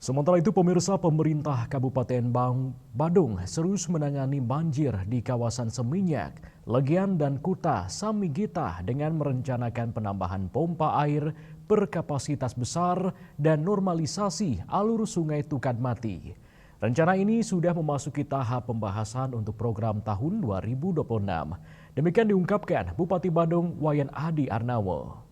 Sementara itu, pemirsa, pemerintah Kabupaten Badung serius menangani banjir di kawasan Seminyak, Legian, dan Kuta Samigita dengan merencanakan penambahan pompa air berkapasitas besar dan normalisasi alur sungai Tukadmati. Rencana ini sudah memasuki tahap pembahasan untuk program tahun 2026. Demikian diungkapkan Bupati Badung Wayan Adi Arnawo.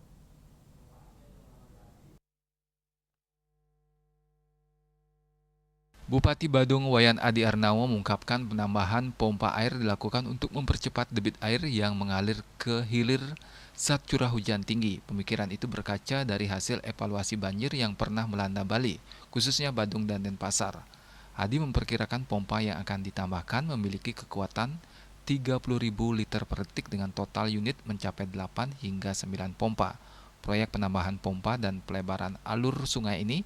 Bupati Badung Wayan Adi Arnawo mengungkapkan penambahan pompa air dilakukan untuk mempercepat debit air yang mengalir ke hilir saat curah hujan tinggi. Pemikiran itu berkaca dari hasil evaluasi banjir yang pernah melanda Bali, khususnya Badung dan Denpasar. Adi memperkirakan pompa yang akan ditambahkan memiliki kekuatan 30.000 liter per detik dengan total unit mencapai 8 hingga 9 pompa. Proyek penambahan pompa dan pelebaran alur sungai ini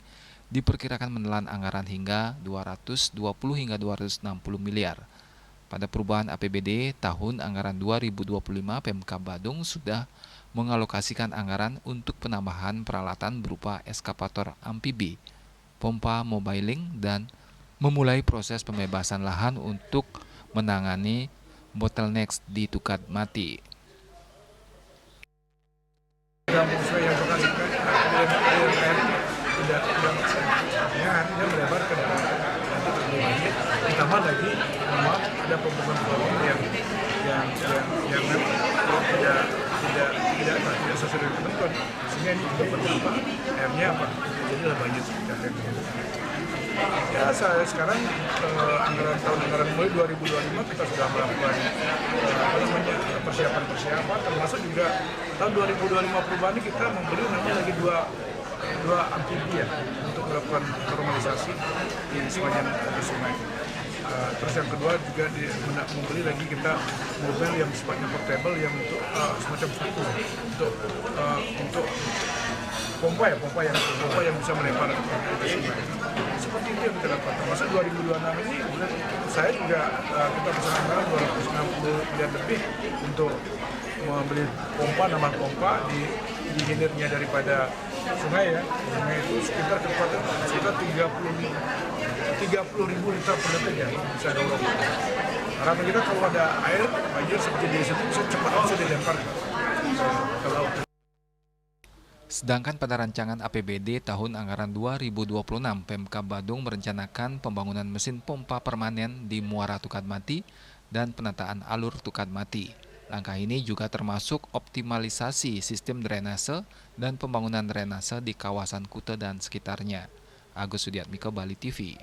diperkirakan menelan anggaran hingga 220 hingga 260 miliar. Pada perubahan APBD tahun anggaran 2025, Pemkab Badung sudah mengalokasikan anggaran untuk penambahan peralatan berupa eskavator amfibi, pompa mobiling, dan memulai proses pembebasan lahan untuk menangani bottleneck di Tukadmati. Dia melebar ke dalam nanti terjadi banjir, ditambah lagi memang ada pembangunan yang tidak sesuai dengan ketentuan, sehingga ini juga berdampak airnya jadilah banjir seperti itu. Ya, sekarang anggaran mulai 2025 kita sudah melakukan persiapan termasuk juga tahun 2025 perubahan ini kita membeli namanya lagi dua amfibi ya untuk melakukan normalisasi di sepanjang sungai. Terus yang kedua juga membeli lagi kita mobil yang sifatnya portable yang untuk semacam satu untuk pompa yang bisa melempar ke sungai. Seperti itu yang kita dapat. Termasuk 2026 ini saya juga kita pesan anggaran 260 miliar lebih untuk membeli nambah pompa di hilirnya daripada sungai ya. Sungai itu sekitar kekuatan sekitar 30.000 liter per detik ya bisa dorong. Harapan kita kalau ada air banjir seperti di situ cepat bisa dilempar ke laut. Sedangkan pada rancangan APBD tahun anggaran 2026, Pemkab Badung merencanakan pembangunan mesin pompa permanen di Muara Tukadmati dan penataan alur Tukadmati. Langkah ini juga termasuk optimalisasi sistem drainase dan pembangunan drainase di kawasan Kuta dan sekitarnya. Agus Sudiatmiko, Bali TV.